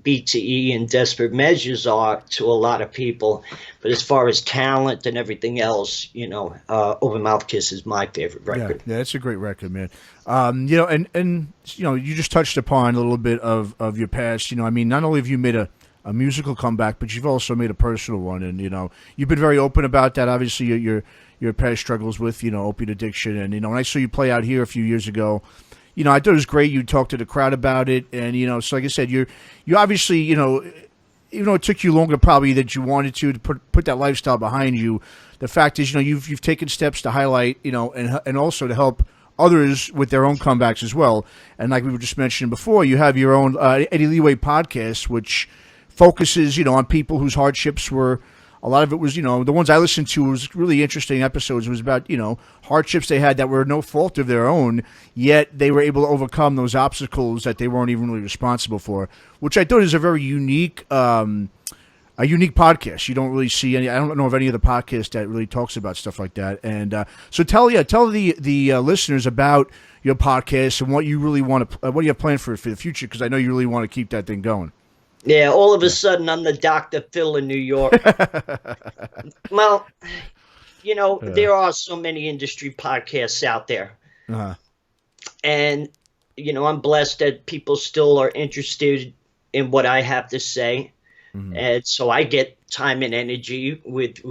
Speaker 3: B2E and Desperate Measures are to a lot of people, but as far as talent and everything else, Open Mouth Kiss is my favorite record.
Speaker 2: Yeah, it's a great record, man. And you just touched upon a little bit of your past. Not only have you made a musical comeback, but you've also made a personal one, and you've been very open about that. Obviously, your past struggles with opiate addiction, and when I saw you play out here a few years ago. I thought it was great. You talked to the crowd about it, and so like I said, you obviously, even though it took you longer probably that you wanted to put that lifestyle behind you. The fact is, you've taken steps to highlight, and also to help others with their own comebacks as well. And like we were just mentioning before, you have your own Eddie Leeway podcast, which focuses, on people whose hardships were. A lot of it was, the ones I listened to was really interesting episodes. It was about, hardships they had that were no fault of their own, yet they were able to overcome those obstacles that they weren't even really responsible for, which I thought is a very unique podcast. You don't really see any. I don't know of any other podcast that really talks about stuff like that. And so tell the listeners about your podcast and what you really want to, what you have planned for the future, because I know you really want to keep that thing going.
Speaker 3: Yeah, all of a sudden I'm the Dr. Phil in New York. Well, there are so many industry podcasts out there. And, I'm blessed that people still are interested in what I have to say. And so I get time and energy with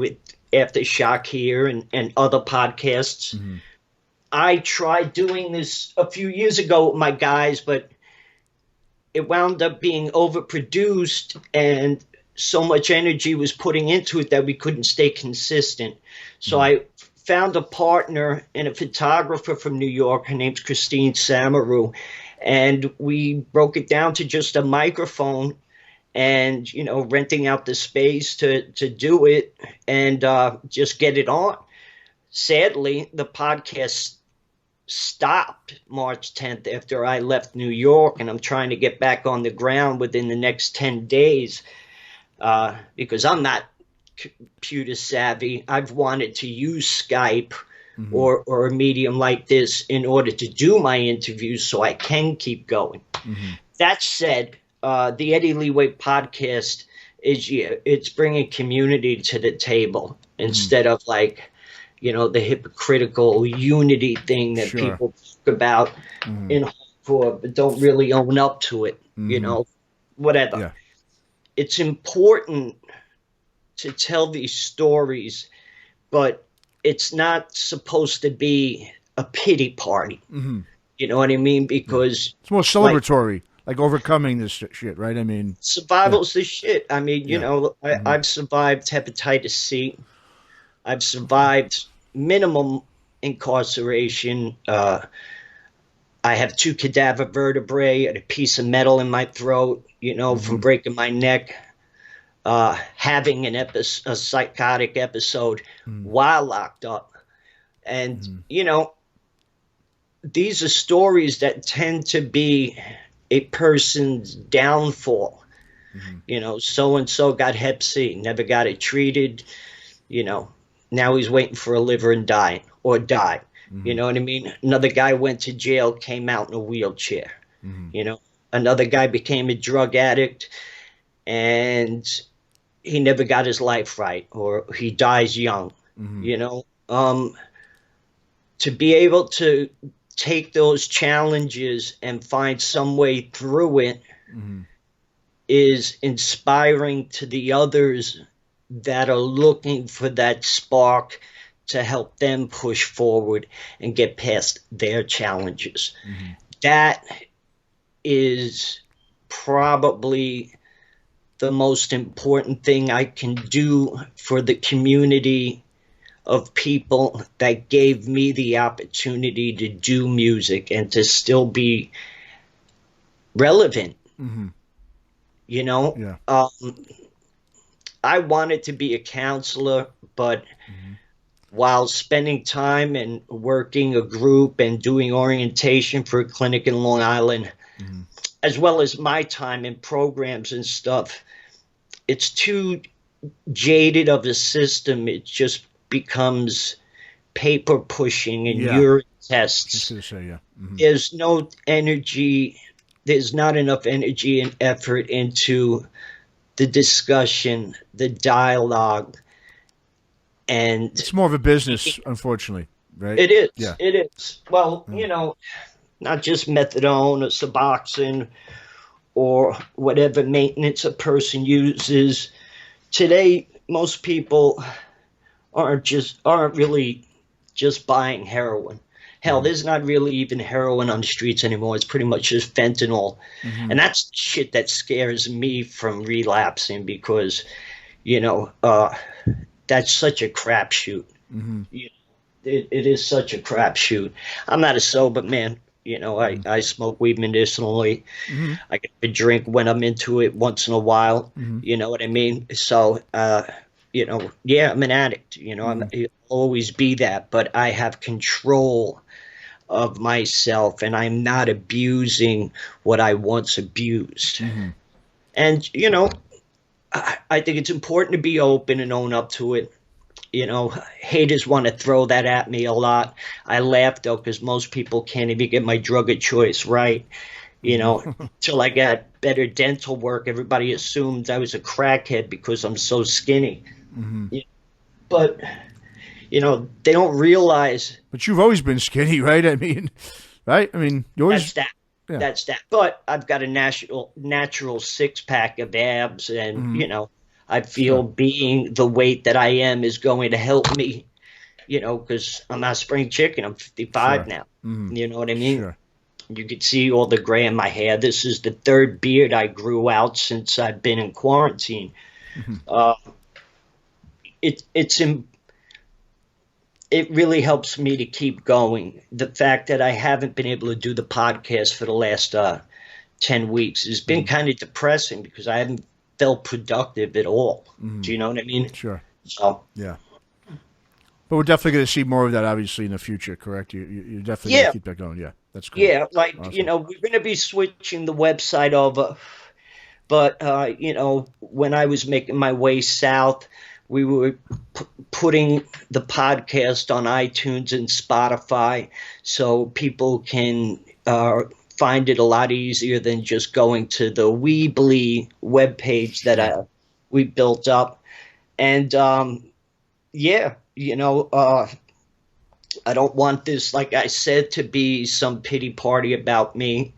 Speaker 3: Aftershock here and other podcasts. I tried doing this a few years ago with my guys, but it wound up being overproduced and so much energy was putting into it that we couldn't stay consistent. So I found a partner and a photographer from New York. Her name's Christine Samaru. And we broke it down to just a microphone and, you know, renting out the space to do it and just get it on. Sadly, the podcast stopped March 10th after I left New York, and I'm trying to get back on the ground within the next 10 days because I'm not computer savvy. I've wanted to use Skype or a medium like this in order to do my interviews so I can keep going. That said, the Eddie Leeway podcast it's bringing community to the table instead of like, you know, the hypocritical unity thing that people talk about in hardcore but don't really own up to it, you know, whatever.
Speaker 2: Yeah.
Speaker 3: It's important to tell these stories, but it's not supposed to be a pity party. You know what I mean? Because
Speaker 2: it's more celebratory, like overcoming this shit, right? I mean,
Speaker 3: survival's the shit. I mean, you know, I've survived hepatitis C. I've survived minimum incarceration. I have 2 cadaver vertebrae and a piece of metal in my throat, you know, from breaking my neck. Having a psychotic episode while locked up. And, you know, these are stories that tend to be a person's downfall. You know, so-and-so got hep C, never got it treated, you know, now he's waiting for a liver and dying or died. You know what I mean? Another guy went to jail, came out in a wheelchair. You know, another guy became a drug addict and he never got his life right, or he dies young, you know. To be able to take those challenges and find some way through it is inspiring to the others that are looking for that spark to help them push forward and get past their challenges. That is probably the most important thing I can do for the community of people that gave me the opportunity to do music and to still be relevant. You know, I wanted to be a counselor, but while spending time and working a group and doing orientation for a clinic in Long Island, as well as my time in programs and stuff, it's too jaded of a system. It just becomes paper pushing and urine tests. There's no energy. There's not enough energy and effort into the discussion, the dialogue, and
Speaker 2: it's more of a business, unfortunately, right?
Speaker 3: It is. Yeah. It is. Well, you know, not just methadone or Suboxone or whatever maintenance a person uses. Today, most people aren't really just buying heroin. Hell, there's not really even heroin on the streets anymore. It's pretty much just fentanyl. And that's shit that scares me from relapsing because, you know, that's such a crapshoot. It is such a crapshoot. I'm not a sober man. You know, I smoke weed medicinally. I get a drink when I'm into it once in a while. You know what I mean? So, you know, yeah, I'm an addict. You know, I'll always be that. But I have control of myself, and I'm not abusing what I once abused. And, you know, I think it's important to be open and own up to it. You know, haters want to throw that at me a lot. I laugh, though, because most people can't even get my drug of choice right. You know, until I got better dental work, everybody assumed I was a crackhead because I'm so skinny. But, you know, they don't realize.
Speaker 2: But you've always been skinny, right? I mean, right? I mean, you always.
Speaker 3: That's that. Yeah. That's that. But I've got a natural six-pack of abs, and, you know, I feel being the weight that I am is going to help me, you know, because I'm not spring chicken. I'm 55 now. You know what I mean? You can see all the gray in my hair. This is the 3rd beard I grew out since I've been in quarantine. it really helps me to keep going. The fact that I haven't been able to do the podcast for the last 10 weeks has been kind of depressing because I haven't felt productive at all. Do you know what I mean?
Speaker 2: Sure.
Speaker 3: So
Speaker 2: yeah. But we're definitely going to see more of that, obviously, in the future, correct? You're definitely going to keep that going. Yeah, that's cool.
Speaker 3: Yeah, like,
Speaker 2: awesome.
Speaker 3: You know, we're going to be switching the website over. But, you know, when I was making my way south, we were putting the podcast on iTunes and Spotify so people can find it a lot easier than just going to the Weebly webpage that we built up. And, yeah, you know, I don't want this, like I said, to be some pity party about me.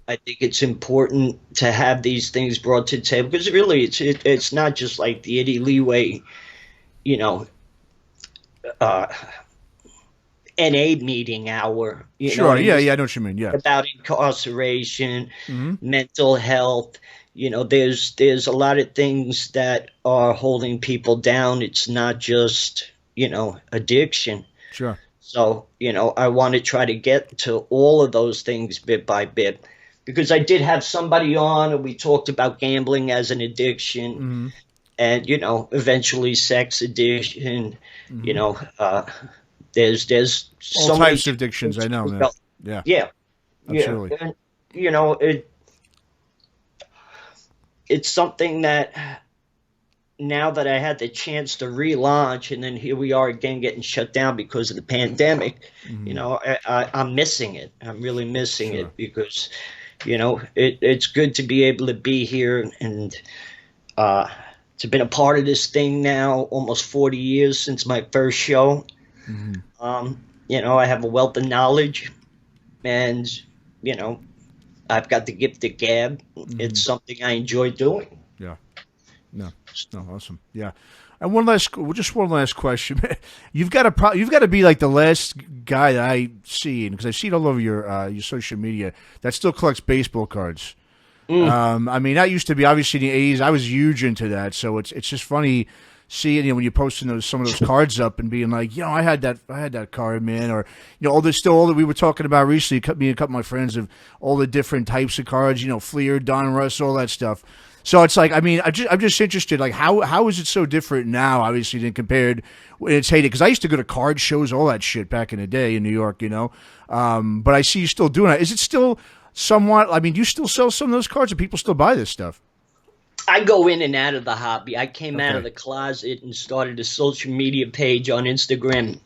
Speaker 3: I think it's important to have these things brought to the table because really it's not just like the Eddie Leeway, you know, NA meeting hour.
Speaker 2: Sure, yeah, I know what you mean, yeah.
Speaker 3: About incarceration, mental health. You know, there's a lot of things that are holding people down. It's not just, you know, addiction.
Speaker 2: Sure.
Speaker 3: So, you know, I want to try to get to all of those things bit by bit because I did have somebody on and we talked about gambling as an addiction and, you know, eventually sex addiction, you know, there's so
Speaker 2: all
Speaker 3: many
Speaker 2: types of addictions. I know, man. Yeah.
Speaker 3: Yeah.
Speaker 2: Absolutely.
Speaker 3: Yeah. And, you know, it's something that now that I had the chance to relaunch and then here we are again getting shut down because of the pandemic, you know, I'm missing it. I'm really missing it because, you know, it's good to be able to be here and to been a part of this thing now almost 40 years since my first show. You know, I have a wealth of knowledge and, you know, I've got the gift of gab. It's something I enjoy doing.
Speaker 2: Yeah. No, awesome. Yeah. And one last question. You've got to be like the last guy that I see, because I see it all over your social media, that still collects baseball cards. I mean, that used to be obviously in the 80s. I was huge into that, so it's just funny seeing, you know, when you're posting some of those cards up and being like, you know, I had that card, man, or, you know, all that we were talking about recently, me and a couple of my friends, of all the different types of cards, you know, Fleer, Don Russ, all that stuff. So it's like, I mean, I'm just interested, like, how is it so different now, obviously, than compared when it's heyday? Because I used to go to card shows, all that shit back in the day in New York, you know. But I see you still doing it. Is it still somewhat, I mean, do you still sell some of those cards? Do people still buy this stuff?
Speaker 3: I go in and out of the hobby. I came out of the closet and started a social media page on Instagram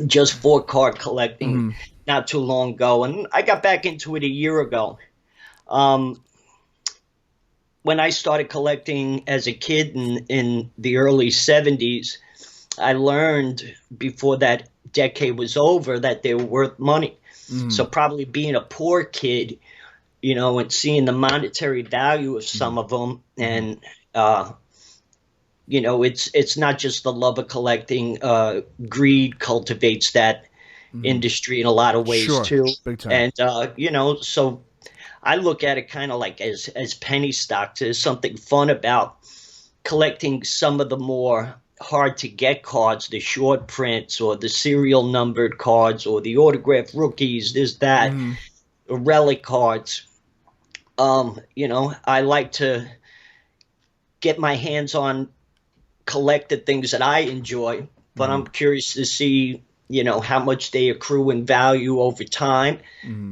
Speaker 3: just for card collecting not too long ago. And I got back into it a year ago. When I started collecting as a kid in the early 70s, I learned before that decade was over that they were worth money. So probably being a poor kid, you know, and seeing the monetary value of some of them, and you know, it's not just the love of collecting. Greed cultivates that industry in a lot of ways too.
Speaker 2: Big time.
Speaker 3: And you know, so I look at it kind of like as penny stocks. There's something fun about collecting some of the more hard to get cards, the short prints or the serial numbered cards or the autographed rookies, there's that, relic cards. You know, I like to get my hands on collected things that I enjoy, but I'm curious to see, you know, how much they accrue in value over time.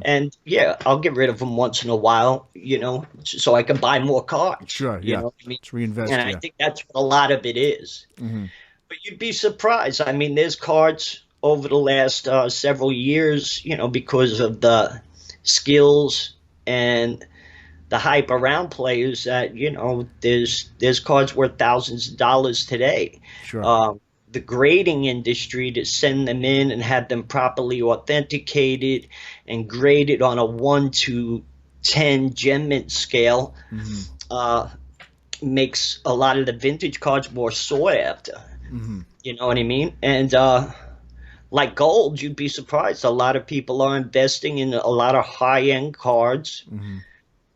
Speaker 3: And yeah, I'll get rid of them once in a while, you know, so I can buy more cards.
Speaker 2: Sure,
Speaker 3: you
Speaker 2: yeah.
Speaker 3: know what I mean?
Speaker 2: It's reinvest,
Speaker 3: and I think that's what a lot of it is. But you'd be surprised. I mean, there's cards over the last several years, you know, because of the skills and the hype around players that, you know, there's cards worth thousands of dollars today.
Speaker 2: Sure.
Speaker 3: The grading industry, to send them in and have them properly authenticated and graded on a 1 to 10 gem mint scale, makes a lot of the vintage cards more sought after. You know what I mean? And like gold, you'd be surprised. A lot of people are investing in a lot of high-end cards,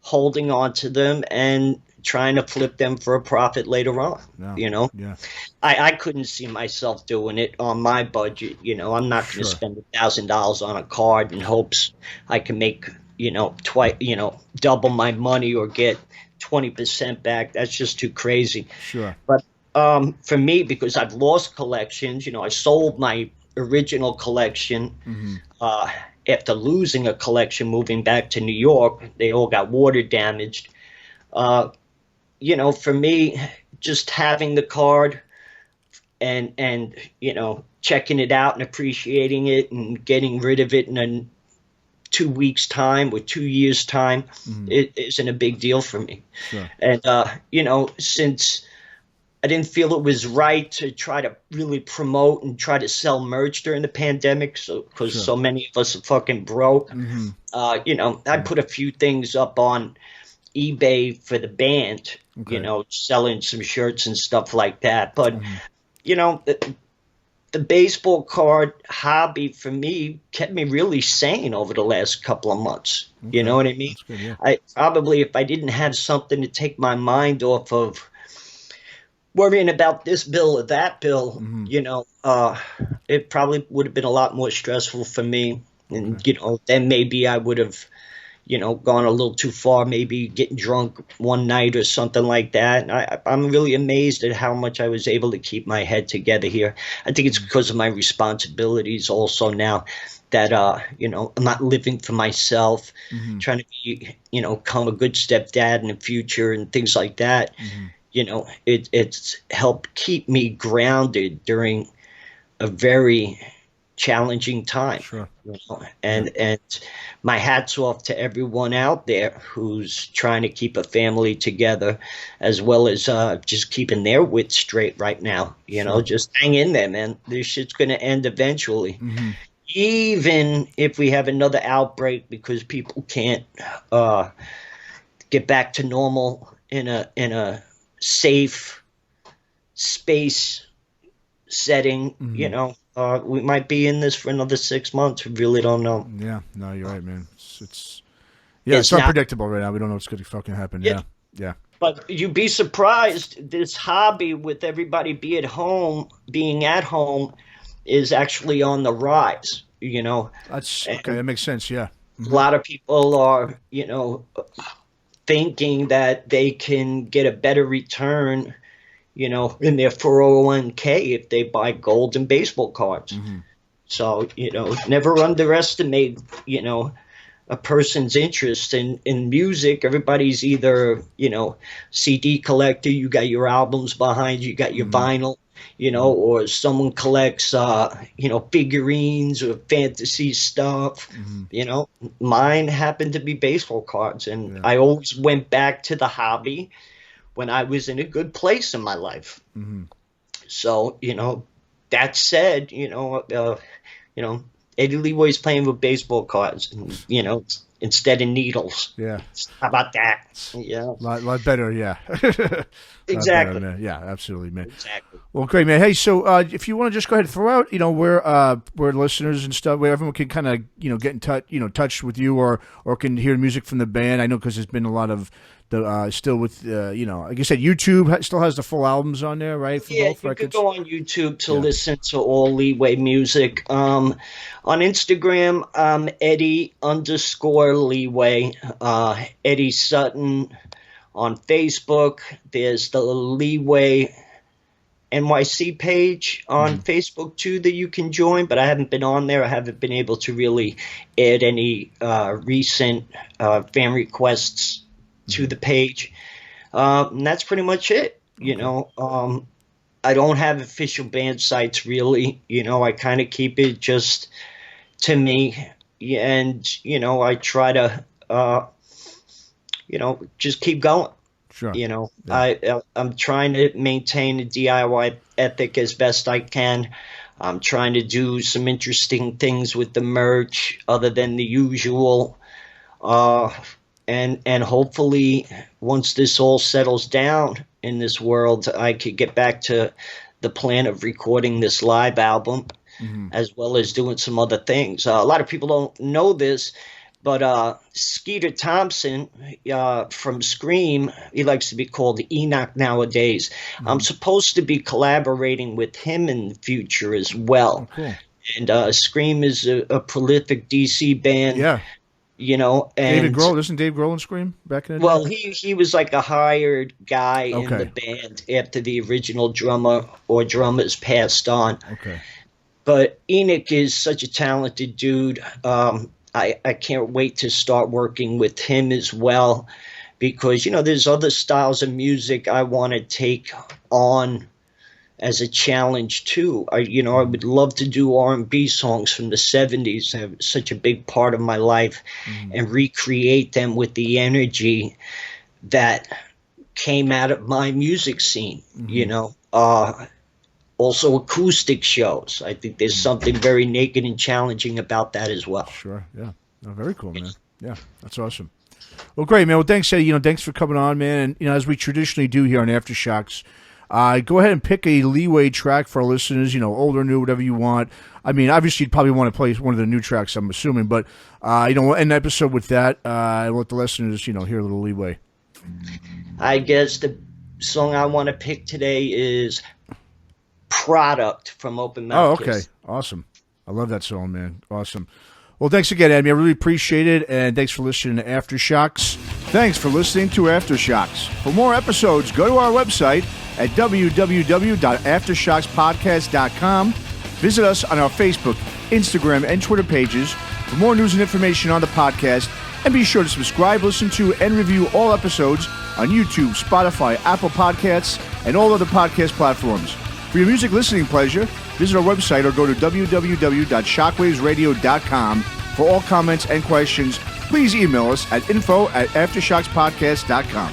Speaker 3: holding on to them and trying to flip them for a profit later on.
Speaker 2: No.
Speaker 3: You know,
Speaker 2: Yeah.
Speaker 3: I couldn't see myself doing it on my budget. You know, I'm not going to spend $1,000 on a card in hopes I can make, you know, double my money or get 20% back. That's just too crazy.
Speaker 2: Sure.
Speaker 3: But for me, because I've lost collections, you know, I sold my original collection after losing a collection moving back to New York. They all got water damaged. You know, for me, just having the card and you know, checking it out and appreciating it and getting rid of it in a 2 weeks time or 2 years time, it isn't a big deal for me.
Speaker 2: Sure.
Speaker 3: And you know, since I didn't feel it was right to try to really promote and try to sell merch during the pandemic, so because so many of us are fucking broke, you know, I put a few things up on eBay for the band, you know, selling some shirts and stuff like that. But you know, the baseball card hobby for me kept me really sane over the last couple of months. You know what I mean?
Speaker 2: Good, yeah.
Speaker 3: I probably, if I didn't have something to take my mind off of worrying about this bill or that bill, you know, it probably would have been a lot more stressful for me. And, you know, then maybe I would have, you know, gone a little too far, maybe getting drunk one night or something like that. And I'm really amazed at how much I was able to keep my head together here. I think it's because of my responsibilities also now that, you know, I'm not living for myself, trying to be, you know, become a good stepdad in the future and things like that. You know, it's helped keep me grounded during a very challenging time.
Speaker 2: Sure.
Speaker 3: You know? And my hat's off to everyone out there who's trying to keep a family together, as well as just keeping their wits straight right now. You know, just hang in there, man. This shit's going to end eventually. Even if we have another outbreak because people can't get back to normal in a safe space setting, you know, we might be in this for another 6 months. We really don't know.
Speaker 2: Yeah, no, you're right, man. It's unpredictable right now. We don't know what's going to fucking happen. Yeah.
Speaker 3: But you'd be surprised. This hobby with everybody being at home, is actually on the rise. You know,
Speaker 2: That's okay. That makes sense. Yeah.
Speaker 3: A lot of people are, you know, thinking that they can get a better return, you know, in their 401k if they buy gold and baseball cards. So, you know, never underestimate, you know, a person's interest in music. Everybody's either, you know, CD collector, you got your albums behind you, got your vinyl, you know, or someone collects, you know, figurines or fantasy stuff. You know, mine happened to be baseball cards, and I always went back to the hobby when I was in a good place in my life. So, you know, that said, you know, Eddie Leeway's playing with baseball cards, and, you know, instead of needles.
Speaker 2: Yeah.
Speaker 3: How about that? Yeah.
Speaker 2: Lot better, yeah.
Speaker 3: Exactly.
Speaker 2: Better, yeah, absolutely, man.
Speaker 3: Exactly.
Speaker 2: Well, great, man. Hey, so if you want to just go ahead and throw out, you know, where listeners and stuff, where everyone can kind of, you know, get in touch with you or can hear music from the band. I know because there's been a lot of the still with you know, like you said, YouTube still has the full albums on there, right? For both
Speaker 3: you
Speaker 2: records?
Speaker 3: could go on YouTube to listen to all Leeway music. On Instagram, Eddie_Leeway, Eddie Sutton. On Facebook, there's the Leeway NYC page on Facebook too that you can join, but I haven't been on there. I haven't been able to really add any recent fan requests to the page. And that's pretty much it. You know, I don't have official band sites really. You know, I kind of keep it just to me, and you know, I try to you know, just keep going.
Speaker 2: Sure.
Speaker 3: You know, I'm trying to maintain a DIY ethic as best I can. I'm trying to do some interesting things with the merch other than the usual. And hopefully once this all settles down in this world, I could get back to the plan of recording this live album as well as doing some other things. A lot of people don't know this, But Skeeter Thompson from Scream, he likes to be called Enoch nowadays. I'm supposed to be collaborating with him in the future as well.
Speaker 2: Oh, cool.
Speaker 3: And Scream is a prolific DC band.
Speaker 2: Yeah.
Speaker 3: You know, and
Speaker 2: David Grohl, isn't Dave Grohl in Scream back in the day?
Speaker 3: well, he was like a hired guy in
Speaker 2: Okay.
Speaker 3: the band after the original drummer or drummers passed on.
Speaker 2: Okay.
Speaker 3: But Enoch is such a talented dude. I can't wait to start working with him as well, because, you know, there's other styles of music I want to take on as a challenge too. I would love to do R&B songs from the 70s. They're such a big part of my life, and recreate them with the energy that came out of my music scene, you know. Also acoustic shows. I think there's something very naked and challenging about that as well.
Speaker 2: Sure, yeah. No, very cool, man. Yeah, that's awesome. Well, great, man. Well, thanks, Eddie. Thanks for coming on, man. And, as we traditionally do here on Aftershocks, go ahead and pick a Leeway track for our listeners, old or new, whatever you want. I mean, obviously, you'd probably want to play one of the new tracks, I'm assuming. But, we'll end the episode with that. And let the listeners, hear a little Leeway.
Speaker 3: I guess the song I want to pick today is Product from Open Mouth
Speaker 2: Oh,
Speaker 3: Kiss.
Speaker 2: okay. Awesome. I love that song, man. Awesome. Well, thanks again, Eddie. I really appreciate it, and thanks for listening to Aftershocks. Thanks for listening to Aftershocks. For more episodes, go to our website at www.aftershockspodcast.com. Visit us on our Facebook, Instagram, and Twitter pages for more news and information on the podcast, and be sure to subscribe, listen to, and review all episodes on YouTube, Spotify, Apple Podcasts, and all other podcast platforms. For your music listening pleasure, visit our website or go to www.shockwavesradio.com. For all comments and questions, please email us at info@aftershockspodcast.com.